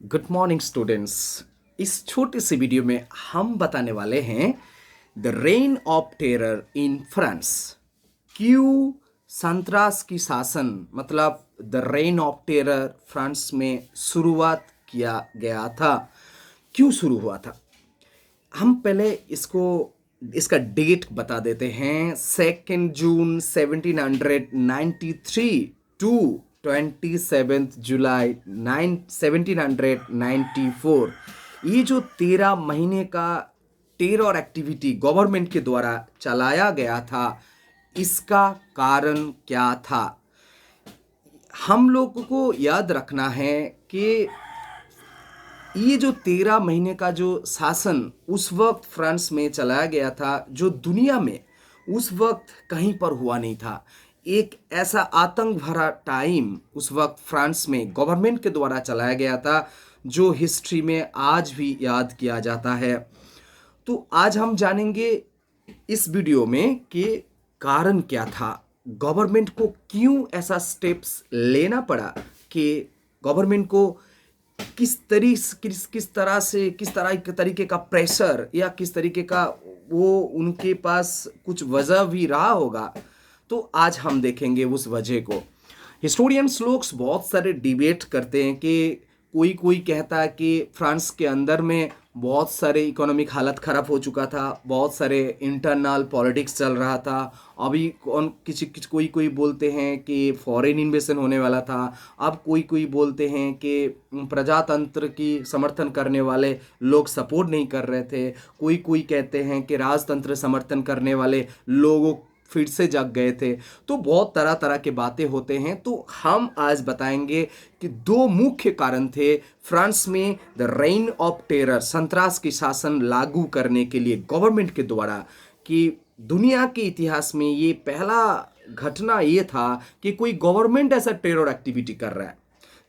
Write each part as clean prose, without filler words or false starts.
Good morning students. इस छोटे से वीडियो में हम बताने वाले हैं the rain of terror in France. क्यों संतरास की शासन मतलब the rain of terror France में शुरुआत किया गया था, क्यों शुरू हुआ था। हम पहले इसका डेट बता देते हैं। 2 जून 1793 टू 27 जुलाई 1794। ये जो 13 महीने का टेरर एक्टिविटी गवर्नमेंट के द्वारा चलाया गया था, इसका कारण क्या था। हम लोगों को याद रखना है कि ये जो 13 महीने का जो शासन उस वक्त फ्रांस में चलाया गया था, जो दुनिया में उस वक्त कहीं पर हुआ नहीं था। एक ऐसा आतंक भरा टाइम उस वक्त फ्रांस में गवर्नमेंट के द्वारा चलाया गया था, जो हिस्ट्री में आज भी याद किया जाता है। तो आज हम जानेंगे इस वीडियो में कि कारण क्या था, गवर्नमेंट को क्यों ऐसा स्टेप्स लेना पड़ा, कि गवर्नमेंट को किस तरह के तरीके का प्रेशर या किस तरीके का वो उनके पास कुछ वजह भी रहा होगा। तो आज हम देखेंगे उस वजह को। हिस्टोरियंस लोग बहुत सारे डिबेट करते हैं कि कोई कोई कहता है कि फ्रांस के अंदर में बहुत सारे इकोनॉमिक हालत ख़राब हो चुका था, बहुत सारे इंटरनल पॉलिटिक्स चल रहा था। अभी कोई कोई बोलते हैं कि फॉरेन इन्वेजन होने वाला था। अब कोई कोई बोलते हैं कि प्रजातंत्र की समर्थन करने वाले लोग सपोर्ट नहीं कर रहे थे। कोई कोई कहते हैं कि राजतंत्र समर्थन करने वाले लोगों फिर से जग गए थे। तो बहुत तरह तरह के बातें होते हैं। तो हम आज बताएंगे कि दो मुख्य कारण थे फ्रांस में द रेन ऑफ टेरर, संतरास की शासन लागू करने के लिए गवर्नमेंट के द्वारा। कि दुनिया के इतिहास में ये पहला घटना ये था कि कोई गवर्नमेंट ऐसा टेरर एक्टिविटी कर रहा है।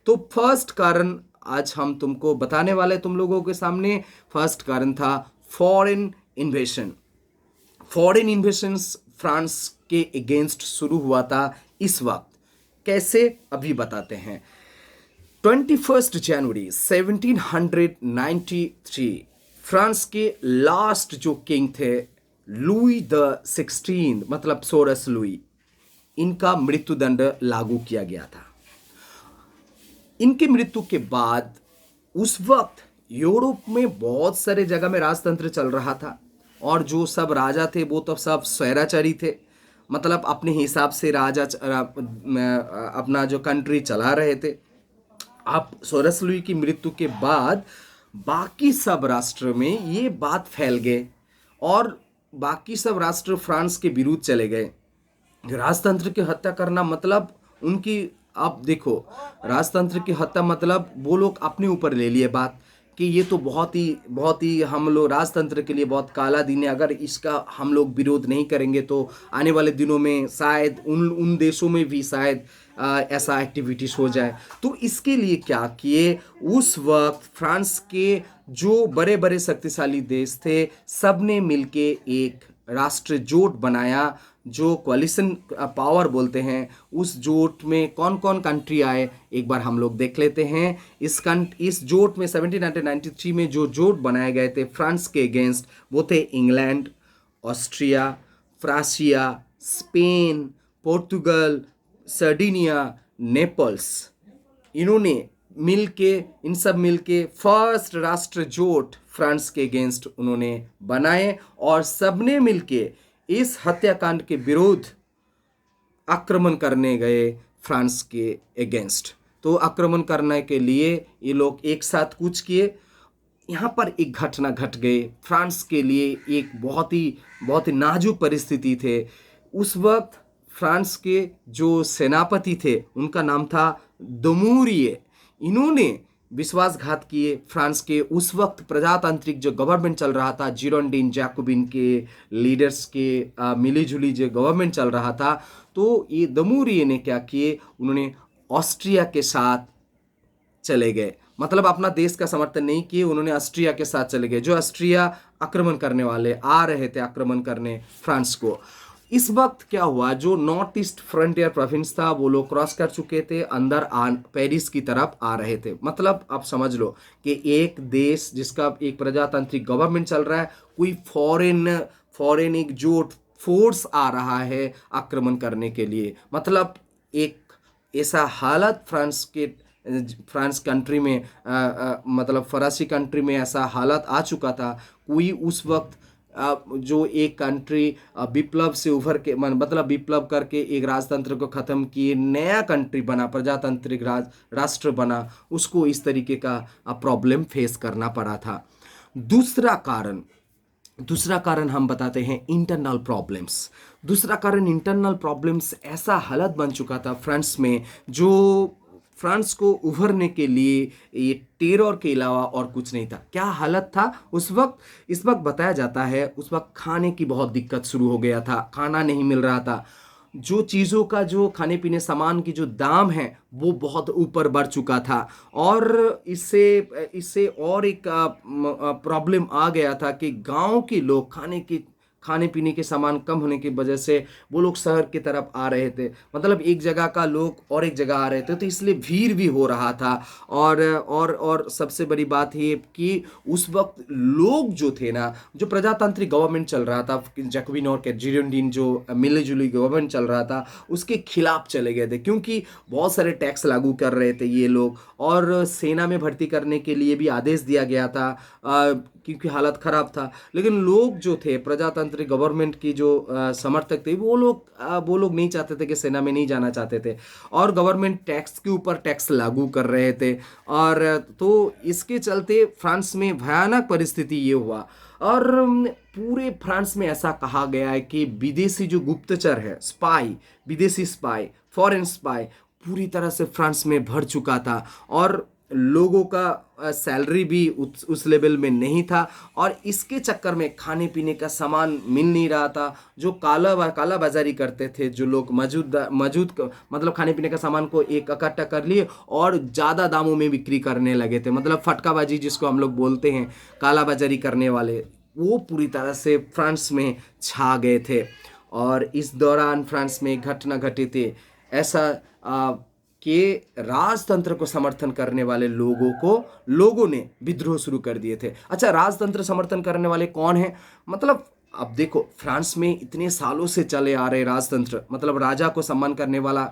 तो फर्स्ट कारण आज हम तुमको बताने वाले, तुम लोगों के सामने। फर्स्ट कारण था फॉरेन इन्वेशन। फॉरेन इन्वेशंस फ्रांस के अगेंस्ट शुरू हुआ था इस वक्त। कैसे, अभी बताते हैं। 21 जनवरी 1793 फ्रांस के लास्ट जो किंग थे, लुई द 16 मतलब सोरस लुई, इनका मृत्युदंड लागू किया गया था। इनकी मृत्यु के बाद उस वक्त यूरोप में बहुत सारे जगह में राजतंत्र चल रहा था, और जो सब राजा थे वो तो सब स्वैराचारी थे। मतलब अपने हिसाब से राजा अपना जो कंट्री चला रहे थे। अब सोरस लुई की मृत्यु के बाद बाकी सब राष्ट्र में ये बात फैल गए, और बाकी सब राष्ट्र फ्रांस के विरुद्ध चले गए। राजतंत्र की हत्या करना मतलब उनकी, आप देखो, राजतंत्र की हत्या मतलब वो लोग अपने ऊपर ले लिए बात कि ये तो बहुत ही हम लोग राजतंत्र के लिए बहुत काला दिन है। अगर इसका हम लोग विरोध नहीं करेंगे तो आने वाले दिनों में शायद उन देशों में भी शायद ऐसा एक्टिविटीज हो जाए। तो इसके लिए क्या किए, उस वक्त फ्रांस के जो बड़े बड़े शक्तिशाली देश थे, सब ने मिलके एक राष्ट्र जोट बनाया, जो कोलिशन पावर बोलते हैं। उस जोट में कौन कौन कंट्री आए, एक बार हम लोग देख लेते हैं। इस जोट में 1793 में जो जोट बनाए गए थे फ्रांस के अगेंस्ट, वो थे इंग्लैंड, ऑस्ट्रिया, फ्रांसिया, स्पेन, पोर्तुगल, सर्डिनिया, नेपल्स। इन सब मिलके फर्स्ट राष्ट्र जोट फ्रांस के अगेंस्ट उन्होंने बनाए, और सबने मिलके इस हत्याकांड के विरुद्ध आक्रमण करने गए फ्रांस के अगेंस्ट। तो आक्रमण करने के लिए ये लोग एक साथ कूच किए। यहाँ पर एक घटना घट गई फ्रांस के लिए, एक बहुत ही नाजुक परिस्थिति थे उस वक्त। फ्रांस के जो सेनापति थे उनका नाम था दुमूरिए। इन्होंने विश्वासघात किए फ्रांस के उस वक्त प्रजातांत्रिक जो गवर्नमेंट चल रहा था, जिरोंडिन जैकोबिन के लीडर्स के मिलीजुली जो गवर्नमेंट चल रहा था। तो ये दुमूरिए ने क्या किए, उन्होंने ऑस्ट्रिया के साथ चले गए। मतलब अपना देश का समर्थन नहीं किए, उन्होंने ऑस्ट्रिया के साथ चले गए, जो ऑस्ट्रिया आक्रमण करने वाले आ रहे थे, आक्रमण करने फ्रांस को। इस वक्त क्या हुआ, जो नॉर्थ ईस्ट फ्रंटियर प्रोविंस था वो लोग क्रॉस कर चुके थे, अंदर पेरिस की तरफ आ रहे थे। मतलब आप समझ लो कि एक देश जिसका एक प्रजातांत्रिक गवर्नमेंट चल रहा है, कोई फॉरेन फॉरेन एक जो फोर्स आ रहा है आक्रमण करने के लिए। मतलब एक ऐसा हालत फ्रांस कंट्री में मतलब फरासी कंट्री में ऐसा हालत आ चुका था। कोई उस वक्त जो एक कंट्री विप्लव से उभर के मतलब विप्लव करके एक राजतंत्र को खत्म किए नया कंट्री बना, प्रजातांत्रिक राष्ट्र बना, उसको इस तरीके का प्रॉब्लम फेस करना पड़ा था। दूसरा कारण दूसरा कारण हम बताते हैं इंटरनल प्रॉब्लम्स। दूसरा कारण इंटरनल प्रॉब्लम्स, ऐसा हालत बन चुका था फ्रांस में, जो फ्रांस को उभरने के लिए ये टेरर के अलावा और कुछ नहीं था। क्या हालत था उस वक्त? इस वक्त बताया जाता है उस वक्त खाने की बहुत दिक्कत शुरू हो गया था, खाना नहीं मिल रहा था। जो चीज़ों का, जो खाने पीने सामान की जो दाम है वो बहुत ऊपर बढ़ चुका था। और इससे इससे और एक प्रॉब्लम आ गया था कि गांव के लोग खाने पीने के सामान कम होने की वजह से वो लोग शहर की तरफ आ रहे थे। मतलब एक जगह का लोग और एक जगह आ रहे थे, तो इसलिए भीड़ भी हो रहा था। और सबसे बड़ी बात ये कि उस वक्त लोग जो थे ना, जो प्रजातांत्रिक गवर्नमेंट चल रहा था, जैकोबिन और गिरोंडिन जो मिली जुली गवर्नमेंट चल रहा था, उसके खिलाफ चले गए थे, क्योंकि बहुत सारे टैक्स लागू कर रहे थे ये लोग, और सेना में भर्ती करने के लिए भी आदेश दिया गया था क्योंकि हालत खराब था। लेकिन लोग जो थे, प्रजातांत्रिक गवर्नमेंट की जो समर्थक थे, वो लोग नहीं चाहते थे कि सेना में नहीं जाना चाहते थे, और गवर्नमेंट टैक्स के ऊपर टैक्स लागू कर रहे थे। और तो इसके चलते फ्रांस में भयानक परिस्थिति ये हुआ। और पूरे फ्रांस में ऐसा कहा गया है कि विदेशी जो गुप्तचर है, स्पाई, विदेशी स्पाई, फॉरेन स्पाई पूरी तरह से फ्रांस में भर चुका था, और लोगों का सैलरी भी उस लेवल में नहीं था, और इसके चक्कर में खाने पीने का सामान मिल नहीं रहा था। जो काला बाजारी करते थे जो लोग, मतलब खाने पीने का सामान को एक इकट्ठा कर लिए और ज़्यादा दामों में बिक्री करने लगे थे, मतलब फटकाबाजी जिसको हम लोग बोलते हैं, काला बाजारी करने वाले, वो पूरी तरह से फ्रांस में छा गए थे। और इस दौरान फ्रांस में एक घटना घटी थी, ऐसा कि राजतंत्र को समर्थन करने वाले लोगों ने विद्रोह शुरू कर दिए थे। अच्छा, राजतंत्र समर्थन करने वाले कौन है? मतलब अब देखो, फ्रांस में इतने सालों से चले आ रहे राजतंत्र, मतलब राजा को सम्मान करने वाला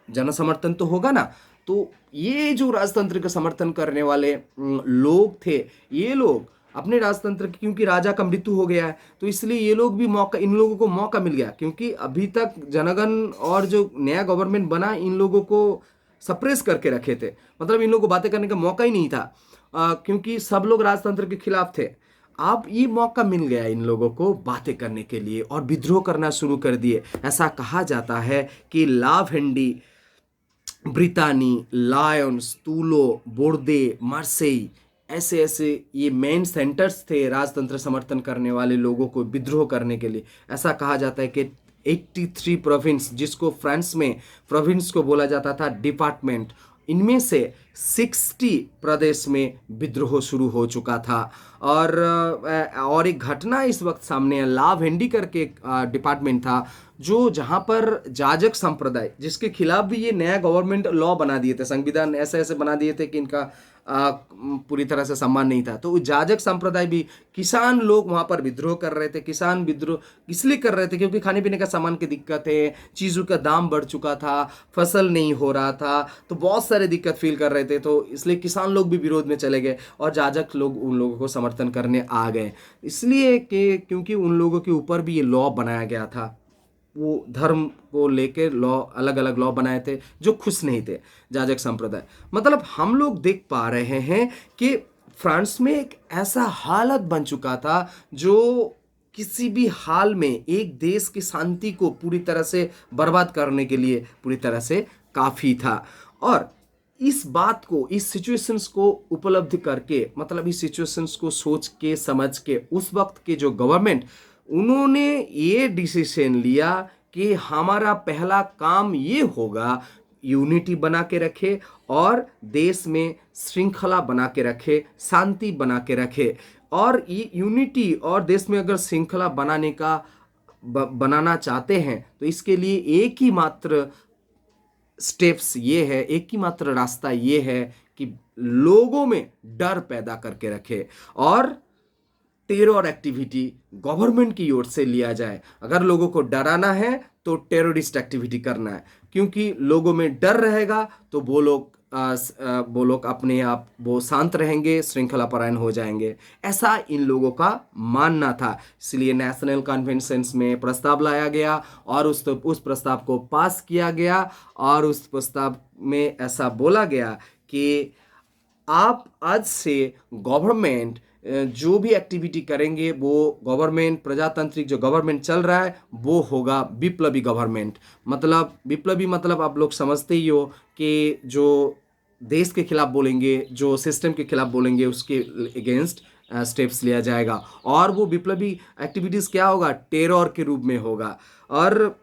जन समर्थन तो होगा ना। तो ये जो राजतंत्र का समर्थन करने वाले लोग थे, ये लोग अपने राजतंत्र क्योंकि राजा का मृत्यु हो गया है, तो इसलिए ये लोग भी इन लोगों को मौका मिल गया, क्योंकि अभी तक जनगण और जो नया गवर्नमेंट बना, इन लोगों को सप्रेस करके रखे थे। मतलब इन लोगों को बातें करने का मौका ही नहीं था, क्योंकि सब लोग राजतंत्र के खिलाफ थे। अब ये मौका मिल गया इन लोगों को बातें करने के लिए, और विद्रोह करना शुरू कर दिए। ऐसा कहा जाता है कि ला भेंडी, ब्रितानी, लायंस, तूलो, बोर्दे, मार्सेई, ऐसे ऐसे ये मेन सेंटर्स थे राजतंत्र समर्थन करने वाले लोगों को विद्रोह करने के लिए। ऐसा कहा जाता है कि 83 प्रोविंस, जिसको फ्रांस में प्रोविंस को बोला जाता था, डिपार्टमेंट, इनमें से 60 प्रदेश में विद्रोह शुरू हो चुका था। और एक घटना इस वक्त सामने है, ला भेंडी करके एक डिपार्टमेंट था, जो जहाँ पर जाजक संप्रदाय, जिसके खिलाफ भी ये नया गवर्नमेंट लॉ बना दिए थे, संविधान ऐसे ऐसे बना दिए थे कि इनका पूरी तरह से सम्मान नहीं था। तो जाजक संप्रदाय भी, किसान लोग वहाँ पर विद्रोह कर रहे थे। किसान विद्रोह इसलिए कर रहे थे क्योंकि खाने पीने का सामान की दिक्कत है, चीज़ों का दाम बढ़ चुका था, फसल नहीं हो रहा था, तो बहुत सारे दिक्कत फील कर रहे थे। तो इसलिए किसान लोग भी विरोध में चले गए और जाजक लोग उन लोगों को समर्थन करने आ गए, इसलिए कि क्योंकि उन लोगों के ऊपर भी ये लॉ बनाया गया था। वो धर्म को लेके लॉ, अलग अलग लॉ बनाए थे जो खुश नहीं थे जाजक संप्रदाय। मतलब हम लोग देख पा रहे हैं कि फ्रांस में एक ऐसा हालत बन चुका था जो किसी भी हाल में एक देश की शांति को पूरी तरह से बर्बाद करने के लिए पूरी तरह से काफ़ी था। और इस बात को, इस सिचुएशंस को उपलब्ध करके, मतलब इस सिचुएशंस को सोच के समझ के, उस वक्त के जो गवर्नमेंट, उन्होंने ये डिसीजन लिया कि हमारा पहला काम ये होगा, यूनिटी बना के रखे और देश में श्रृंखला बना के रखे, शांति बना के रखे। और ये यूनिटी और देश में अगर श्रृंखला बनाने का बनाना चाहते हैं तो इसके लिए एक ही मात्र स्टेप्स ये है, एक ही मात्र रास्ता ये है कि लोगों में डर पैदा करके रखे और टेरर एक्टिविटी गवर्नमेंट की ओर से लिया जाए। अगर लोगों को डराना है तो टेररिस्ट एक्टिविटी करना है, क्योंकि लोगों में डर रहेगा तो वो लोग अपने आप वो शांत रहेंगे, श्रृंखला परायण हो जाएंगे। ऐसा इन लोगों का मानना था। इसलिए नेशनल कन्वेंशन में प्रस्ताव लाया गया और उस प्रस्ताव को पास किया गया और उस प्रस्ताव में ऐसा बोला गया कि आप आज से गवर्नमेंट जो भी एक्टिविटी करेंगे वो गवर्नमेंट, प्रजातांत्रिक जो गवर्नमेंट चल रहा है वो होगा विप्लवी गवर्नमेंट। मतलब विप्लवी मतलब आप लोग समझते ही हो कि जो देश के खिलाफ बोलेंगे, जो सिस्टम के खिलाफ बोलेंगे उसके अगेंस्ट स्टेप्स लिया जाएगा। और वो विप्लवी एक्टिविटीज़ क्या होगा, टेरर के रूप में होगा। और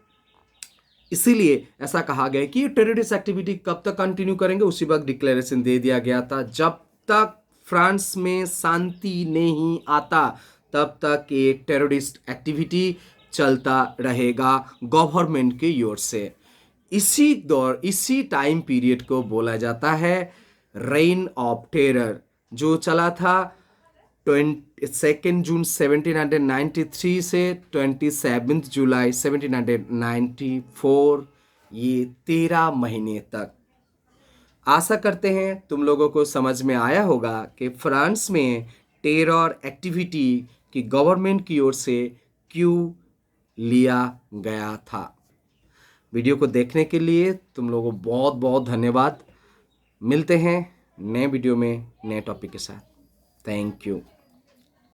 इसीलिए ऐसा कहा गया कि ये टेररिस्ट एक्टिविटी कब तक कंटिन्यू करेंगे, उसी वक्त डिक्लेरेशन दे दिया गया था, जब तक फ्रांस में शांति नहीं आता तब तक ये टेररिस्ट एक्टिविटी चलता रहेगा गवर्नमेंट की ओर से। इसी टाइम पीरियड को बोला जाता है रेन ऑफ टेरर, जो चला था 22 जून 1793 से 27 जुलाई 1794, ये 13 महीने तक। आशा करते हैं तुम लोगों को समझ में आया होगा कि फ्रांस में टेरर एक्टिविटी की गवर्नमेंट की ओर से क्यों लिया गया था। वीडियो को देखने के लिए तुम लोगों को बहुत बहुत धन्यवाद। मिलते हैं नए वीडियो में नए टॉपिक के साथ। Thank you.